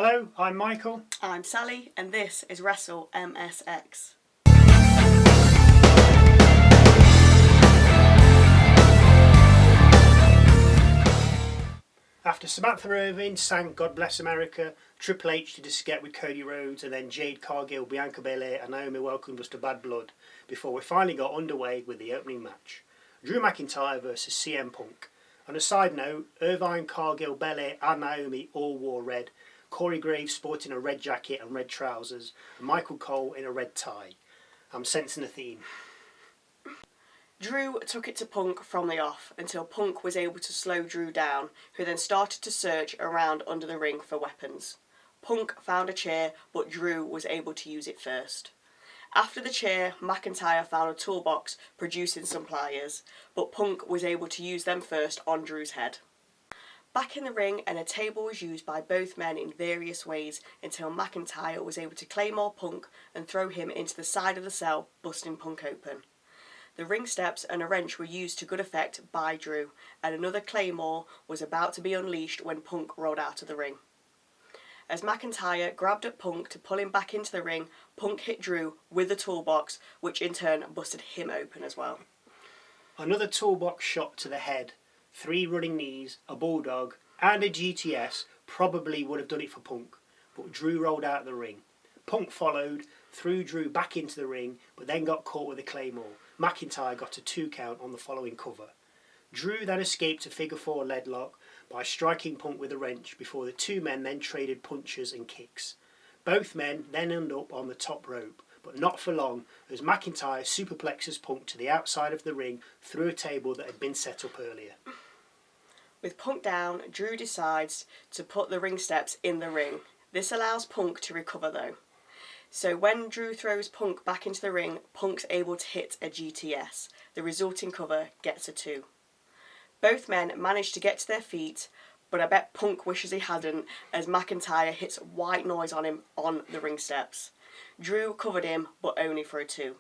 Hello, I'm Michael. I'm Sally, and this is Wrestle MSX. After Samantha Irvin sang God Bless America, Triple H did a skit with Cody Rhodes, and then Jade Cargill, Bianca Belair and Naomi welcomed us to Bad Blood before we finally got underway with the opening match. Drew McIntyre versus CM Punk. On a side note, Irvine, Cargill, Belair and Naomi all wore red. Corey Graves sporting a red jacket and red trousers, and Michael Cole in a red tie. I'm sensing a theme. Drew took it to Punk from the off until Punk was able to slow Drew down, who then started to search around under the ring for weapons. Punk found a chair, but Drew was able to use it first. After the chair, McIntyre found a toolbox producing some pliers, but Punk was able to use them first on Drew's head. Back in the ring, and a table was used by both men in various ways until McIntyre was able to claymore Punk and throw him into the side of the cell, busting Punk open. The ring steps and a wrench were used to good effect by Drew, and another claymore was about to be unleashed when Punk rolled out of the ring. As McIntyre grabbed at Punk to pull him back into the ring, Punk hit Drew with the toolbox, which in turn busted him open as well. Another toolbox shot to the head, 3 running knees, a bulldog and a GTS probably would have done it for Punk, but Drew rolled out of the ring. Punk followed, threw Drew back into the ring, but then got caught with a claymore. McIntyre got a 2 count on the following cover. Drew then escaped a figure 4 lead lock by striking Punk with a wrench before the 2 men then traded punches and kicks. Both men then ended up on the top rope, but not for long, as McIntyre superplexes Punk to the outside of the ring through a table that had been set up earlier. With Punk down, Drew decides to put the ring steps in the ring. This allows Punk to recover though. So when Drew throws Punk back into the ring, Punk's able to hit a GTS. The resulting cover gets a 2. Both men manage to get to their feet, but I bet Punk wishes he hadn't, as McIntyre hits white noise on him on the ring steps. Drew covered him, but only for a 2.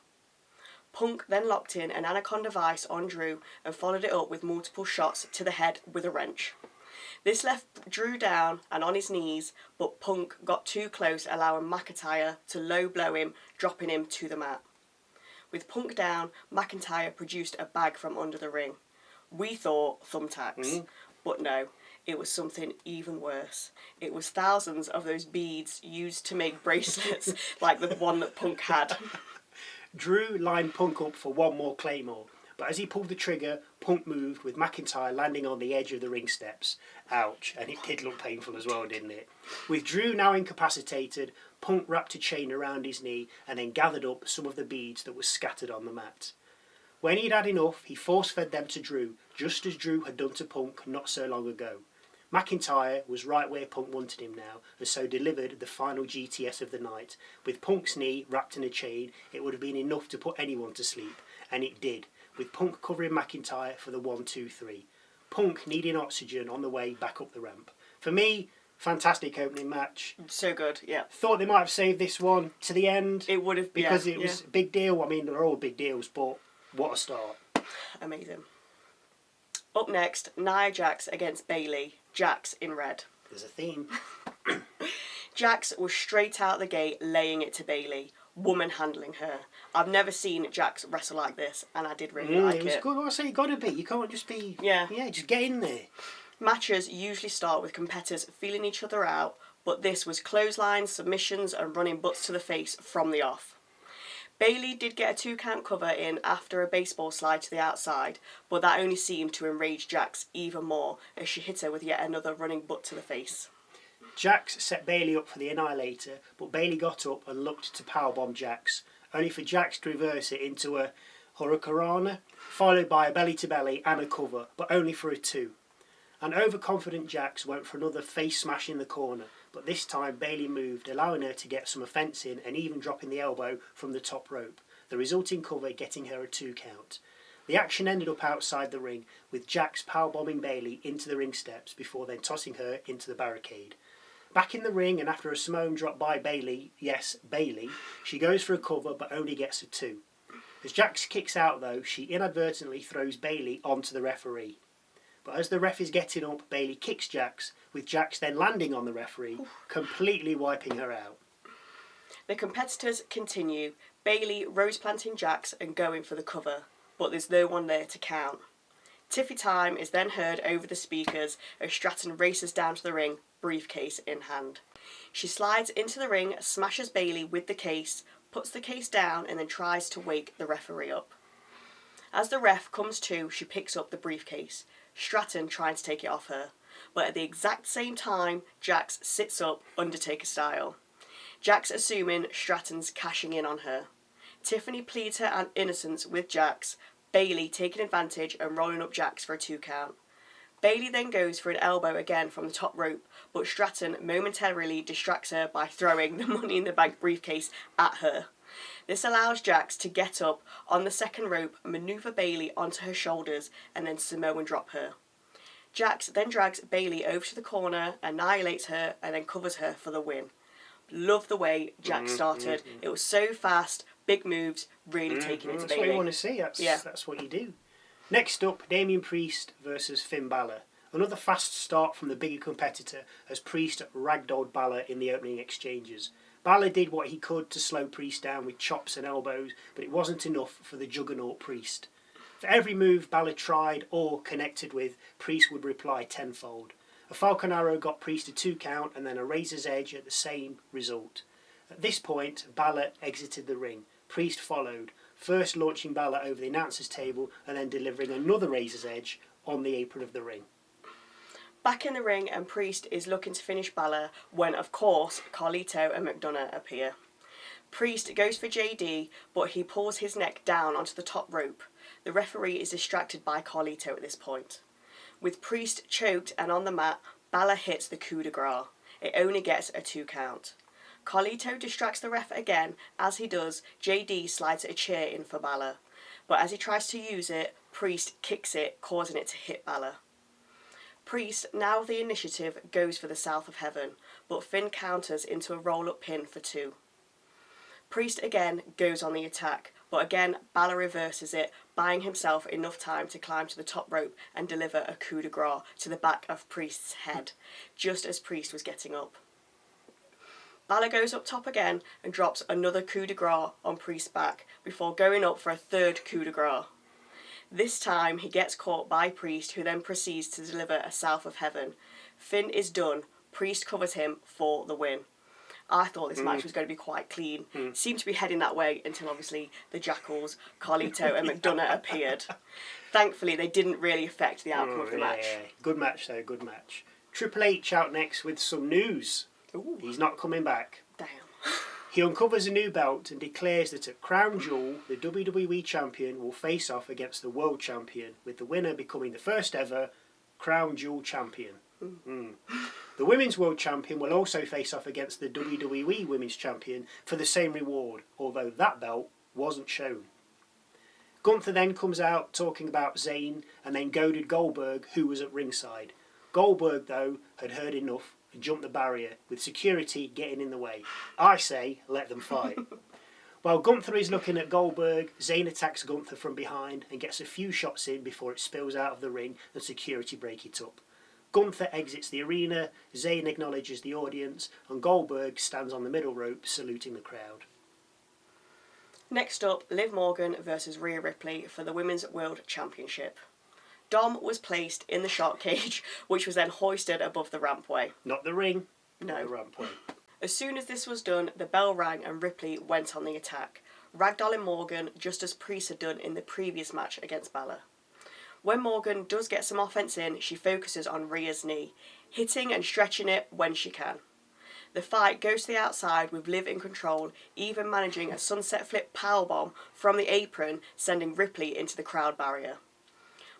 Punk then locked in an anaconda vice on Drew and followed it up with multiple shots to the head with a wrench. This left Drew down and on his knees, but Punk got too close, allowing McIntyre to low blow him, dropping him to the mat. With Punk down, McIntyre produced a bag from under the ring. We thought thumbtacks, but no, it was something even worse. It was thousands of those beads used to make bracelets like the one that Punk had. Drew lined Punk up for one more claymore, but as he pulled the trigger, Punk moved, with McIntyre landing on the edge of the ring steps. Ouch, and it did look painful as well, didn't it? With Drew now incapacitated, Punk wrapped a chain around his knee and then gathered up some of the beads that were scattered on the mat. When he'd had enough, he force-fed them to Drew, just as Drew had done to Punk not so long ago. McIntyre was right where Punk wanted him now, and so delivered the final GTS of the night. With Punk's knee wrapped in a chain, it would have been enough to put anyone to sleep, and it did, with Punk covering McIntyre for the 1-2-3. Punk needing oxygen on the way back up the ramp. For me, fantastic opening match. So good, yeah. Thought they might have saved this one to the end. It would have, because it was a big deal. I mean, they're all big deals, but what a start. Amazing. Up next, Nia Jax against Bayley. Jax in red. There's a theme. Jax was straight out the gate laying it to Bayley, woman handling her. I've never seen Jax wrestle like this, and I did really like it. It was good. I say you got to be. You can't just be. Yeah, just get in there. Matches usually start with competitors feeling each other out, but this was clotheslines, submissions, and running butts to the face from the off. Bayley did get a 2 count cover in after a baseball slide to the outside, but that only seemed to enrage Jax even more as she hit her with yet another running butt to the face. Jax set Bayley up for the Annihilator, but Bayley got up and looked to powerbomb Jax, only for Jax to reverse it into a Hurricanrana, followed by a belly-to-belly and a cover, but only for a 2. An overconfident Jax went for another face smash in the corner, but this time Bayley moved, allowing her to get some offence in and even dropping the elbow from the top rope, the resulting cover getting her a 2 count. The action ended up outside the ring, with Jax powerbombing Bayley into the ring steps before then tossing her into the barricade. Back in the ring, and after a Samoan drop by Bayley, yes, Bayley, she goes for a cover but only gets a 2. As Jax kicks out though, she inadvertently throws Bayley onto the referee. But as the ref is getting up, Bayley kicks Jax, with Jax then landing on the referee, completely wiping her out. The competitors continue, Bayley rose planting Jax and going for the cover, but there's no one there to count. Tiffy time is then heard over the speakers as Stratton races down to the ring, briefcase in hand. She slides into the ring, smashes Bayley with the case, puts the case down and then tries to wake the referee up. As the ref comes to, she picks up the briefcase, Stratton trying to take it off her, but at the exact same time, Jax sits up Undertaker style. Jax assuming Stratton's cashing in on her. Tiffany pleads her innocence with Jax, Bayley taking advantage and rolling up Jax for a 2 count. Bayley then goes for an elbow again from the top rope, but Stratton momentarily distracts her by throwing the Money in the Bank briefcase at her. This allows Jax to get up on the second rope, manoeuvre Bayley onto her shoulders, and then Samoan drop her. Jax then drags Bayley over to the corner, annihilates her, and then covers her for the win. Love the way Jax started. It was so fast, big moves, really taking it to That's Bayley. what you want to see. That's what you do. Next up, Damian Priest versus Finn Balor. Another fast start from the bigger competitor as Priest ragdolled Balor in the opening exchanges. Balor did what he could to slow Priest down with chops and elbows, but it wasn't enough for the juggernaut Priest. For every move Balor tried or connected with, Priest would reply tenfold. A Falcon Arrow got Priest a 2 count and then a Razor's Edge at the same result. At this point, Balor exited the ring. Priest followed, first launching Balor over the announcer's table and then delivering another Razor's Edge on the apron of the ring. Back in the ring and Priest is looking to finish Balor when, of course, Carlito and McDonough appear. Priest goes for JD, but he pulls his neck down onto the top rope. The referee is distracted by Carlito at this point. With Priest choked and on the mat, Balor hits the coup de grace. It only gets a 2 count. Carlito distracts the ref again. As he does, JD slides a chair in for Balor. But as he tries to use it, Priest kicks it, causing it to hit Balor. Priest, now with the initiative, goes for the South of Heaven, but Finn counters into a roll-up pin for 2. Priest again goes on the attack, but again Balor reverses it, buying himself enough time to climb to the top rope and deliver a coup de grace to the back of Priest's head, just as Priest was getting up. Balor goes up top again and drops another coup de grace on Priest's back before going up for a third coup de grace. This time he gets caught by Priest, who then proceeds to deliver a South of Heaven. Finn is done. Priest covers him for the win. I thought this match was going to be quite clean. Seemed to be heading that way until obviously the Jackals, Carlito and McDonough appeared. Thankfully they didn't really affect the outcome of the match. Yeah. Good match though, good match. Triple H out next with some news. Ooh. He's not coming back. Damn. He uncovers a new belt and declares that at Crown Jewel, the WWE Champion will face off against the World Champion, with the winner becoming the first ever Crown Jewel Champion. The Women's World Champion will also face off against the WWE Women's Champion for the same reward, although that belt wasn't shown. Gunther then comes out talking about Zayn and then goaded Goldberg, who was at ringside. Goldberg, though, had heard enough and jumped the barrier, with security getting in the way. I say, let them fight. While Gunther is looking at Goldberg, Zayn attacks Gunther from behind and gets a few shots in before it spills out of the ring and security break it up. Gunther exits the arena, Zayn acknowledges the audience, and Goldberg stands on the middle rope saluting the crowd. Next up, Liv Morgan versus Rhea Ripley for the Women's World Championship. Dom was placed in the shark cage, which was then hoisted above the rampway. Not the ring, No. the rampway. As soon as this was done, the bell rang and Ripley went on the attack, ragdolling Morgan just as Priest had done in the previous match against Balor. When Morgan does get some offense in, she focuses on Rhea's knee, hitting and stretching it when she can. The fight goes to the outside with Liv in control, even managing a sunset flip powerbomb from the apron, sending Ripley into the crowd barrier.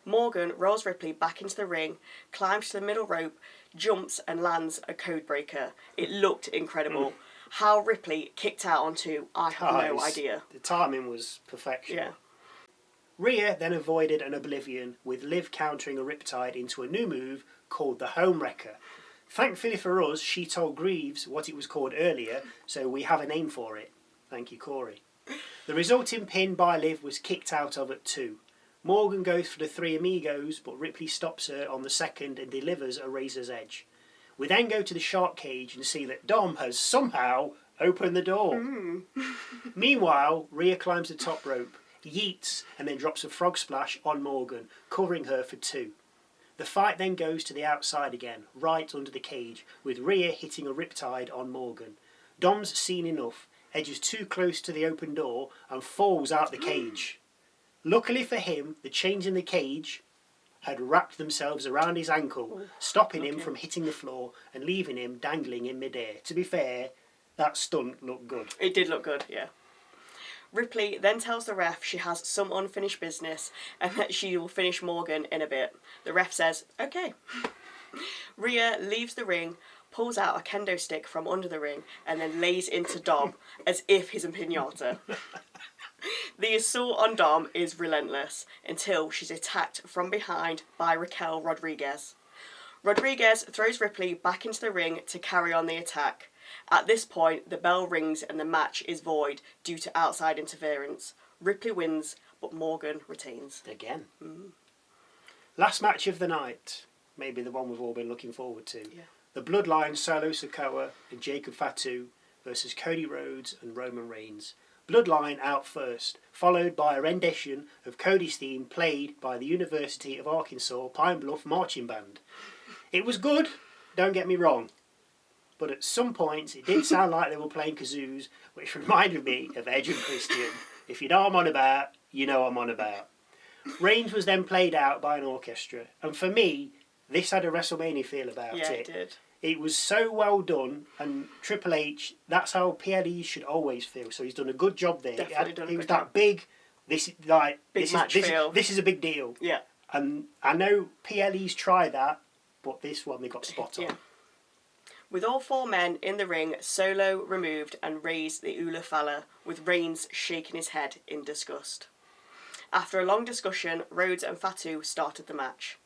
Morgan rolls Ripley back into the ring, climbs to the middle rope, jumps and lands a codebreaker. It looked incredible. How Ripley kicked out on 2, I have no idea. The timing was perfection. Yeah. Rhea then avoided an oblivion, with Liv countering a riptide into a new move called the Home Wrecker. Thankfully for us, she told Greaves what it was called earlier, so we have a name for it. Thank you, Corey. The resulting pin by Liv was kicked out of at 2. Morgan goes for the Three Amigos, but Ripley stops her on the second and delivers a razor's edge. We then go to the shark cage and see that Dom has somehow opened the door. Meanwhile, Rhea climbs the top rope, yeets, and then drops a frog splash on Morgan, covering her for 2. The fight then goes to the outside again, right under the cage, with Rhea hitting a riptide on Morgan. Dom's seen enough, edges too close to the open door, and falls out the cage. Luckily for him, the chains in the cage had wrapped themselves around his ankle, stopping him from hitting the floor and leaving him dangling in midair. To be fair, that stunt looked good. It did look good, yeah. Ripley then tells the ref she has some unfinished business and that she will finish Morgan in a bit. The ref says, okay. Rhea leaves the ring, pulls out a kendo stick from under the ring, and then lays into Dom as if he's a piñata. The assault on Dom is relentless until she's attacked from behind by Raquel Rodriguez. Rodriguez throws Ripley back into the ring to carry on the attack. At this point, the bell rings and the match is void due to outside interference. Ripley wins, but Morgan retains. Again. Last match of the night. Maybe the one we've all been looking forward to. Yeah. The Bloodline, Solo Sikoa and Jacob Fatu versus Cody Rhodes and Roman Reigns. Bloodline out first, followed by a rendition of Cody's theme played by the University of Arkansas Pine Bluff Marching Band. It was good, don't get me wrong, but at some points it did sound like they were playing kazoos, which reminded me of Edge and Christian. If you know I'm on about, you know I'm on about. Reigns was then played out by an orchestra, and for me, this had a WrestleMania feel about it. Yeah, it did. It was so well done, and Triple H, that's how PLEs should always feel. So he's done a good job there. Definitely done a It was good that job. big, Big match feel. This is a big deal. Yeah. And I know PLEs try that, but this one they got spot on. Yeah. With all 4 men in the ring, Solo removed and raised the Ula Fala, with Reigns shaking his head in disgust. After a long discussion, Rhodes and Fatu started the match.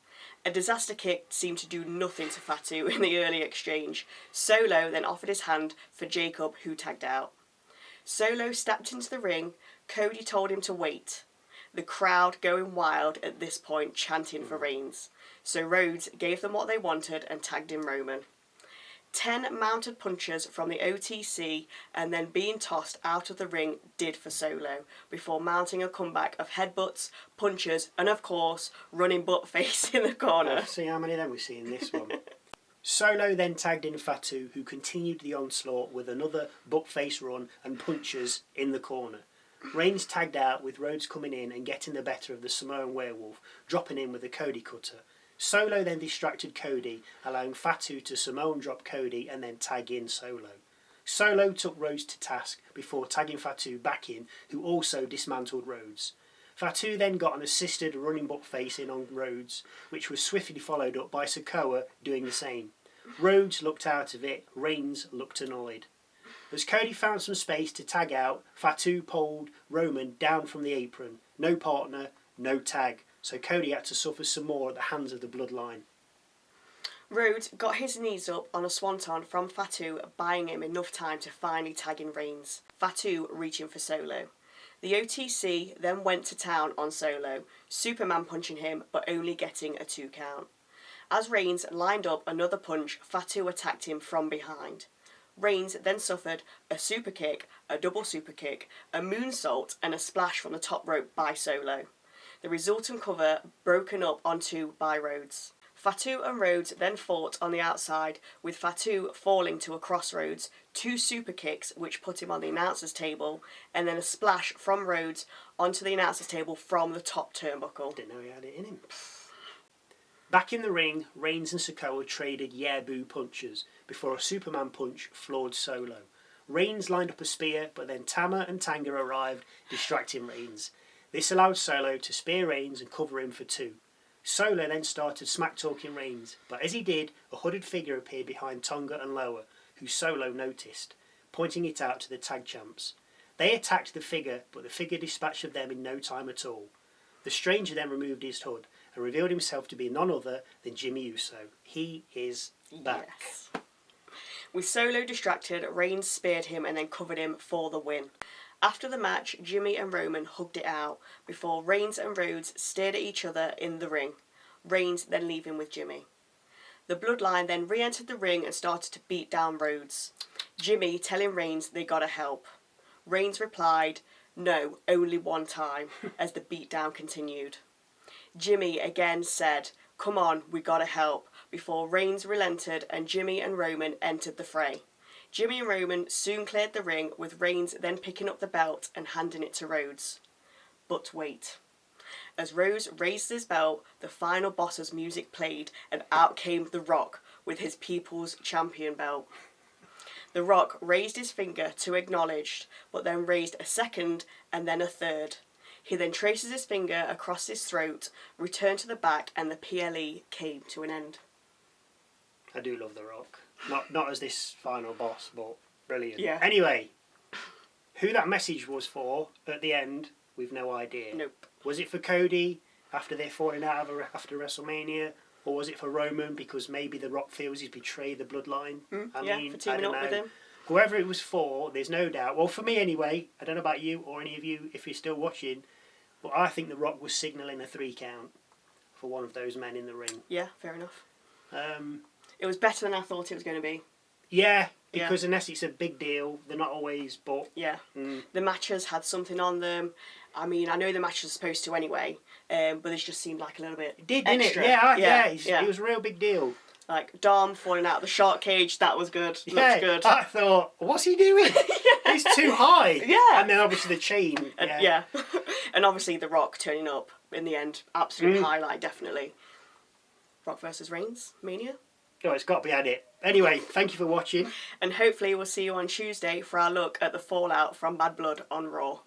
A disaster kick seemed to do nothing to Fatu in the early exchange. Solo then offered his hand for Jacob, who tagged out. Solo stepped into the ring. Cody told him to wait. The crowd going wild at this point, chanting for Reigns. So Rhodes gave them what they wanted and tagged in Roman. 10 mounted punches from the OTC and then being tossed out of the ring did for Solo, before mounting a comeback of headbutts, punches, and of course, running butt face in the corner. Let's see how many of them we see in this one. Solo then tagged in Fatu, who continued the onslaught with another butt face run and punches in the corner. Reigns tagged out, with Rhodes coming in and getting the better of the Samoan werewolf, dropping in with a Cody cutter. Solo then distracted Cody, allowing Fatu to Samoan drop Cody and then tag in Solo. Solo took Rhodes to task before tagging Fatu back in, who also dismantled Rhodes. Fatu then got an assisted running butt face in on Rhodes, which was swiftly followed up by Sikoa doing the same. Rhodes looked out of it, Reigns looked annoyed. As Cody found some space to tag out, Fatu pulled Roman down from the apron. No partner, no tag. So Cody had to suffer some more at the hands of the Bloodline. Rhodes got his knees up on a swanton from Fatu, buying him enough time to finally tag in Reigns. Fatu reaching for Solo. The OTC then went to town on Solo, Superman punching him but only getting a 2 count. As Reigns lined up another punch, Fatu attacked him from behind. Reigns then suffered a super kick, a double super kick, a moonsault and a splash from the top rope by Solo. The resultant cover broken up onto by Rhodes. Fatu and Rhodes then fought on the outside, with Fatu falling to a crossroads, 2 super kicks which put him on the announcer's table, and then a splash from Rhodes onto the announcer's table from the top turnbuckle. Didn't know he had it in him. Back in the ring, Reigns and Sikoa traded yeah-boo punches before a Superman punch floored Solo. Reigns lined up a spear, but then Tama and Tanga arrived, distracting Reigns. This allowed Solo to spear Reigns and cover him for 2. Solo then started smack-talking Reigns, but as he did, a hooded figure appeared behind Tonga and Loa, who Solo noticed, pointing it out to the tag champs. They attacked the figure, but the figure dispatched them in no time at all. The stranger then removed his hood and revealed himself to be none other than Jimmy Uso. He is back. Yes. With Solo distracted, Reigns speared him and then covered him for the win. After the match, Jimmy and Roman hugged it out before Reigns and Rhodes stared at each other in the ring. Reigns then leaving with Jimmy. The Bloodline then re-entered the ring and started to beat down Rhodes. Jimmy telling Reigns they gotta help. Reigns replied, "No, only one time," as the beatdown continued. Jimmy again said, "Come on, we gotta help," before Reigns relented and Jimmy and Roman entered the fray. Jimmy and Roman soon cleared the ring, with Reigns then picking up the belt and handing it to Rhodes. But wait. As Rhodes raised his belt, the final boss's music played and out came The Rock with his People's Champion belt. The Rock raised his finger to acknowledge, but then raised a second and then a third. He then traces his finger across his throat, returned to the back, and the PLE came to an end. I do love The Rock. Not as this final boss, but brilliant. Yeah. Anyway, who that message was for at the end, we've no idea. Nope. Was it for Cody after they're falling out after WrestleMania? Or was it for Roman because maybe The Rock feels he's betrayed the Bloodline? For teaming up with him. Whoever it was for, there's no doubt. Well, for me anyway, I don't know about you or any of you if you're still watching, but I think The Rock was signalling a 3 count for one of those men in the ring. Yeah, fair enough. It was better than I thought it was going to be. Yeah, because unless it's a big deal, they're not always, but... Yeah. The matches had something on them. I mean, I know the match was supposed to anyway, but this just seemed like a little bit didn't extra. it? Yeah, it was a real big deal. Like, Dom falling out of the shark cage, that was good. Yeah, Looked good. I thought, what's he doing? He's too high. Yeah. And then obviously the chain. Yeah. And obviously The Rock turning up in the end. Absolute highlight, definitely. Rock versus Reigns, Mania. Oh, it's got to be at it. Anyway, thank you for watching. And hopefully we'll see you on Tuesday for our look at the fallout from Bad Blood on Raw.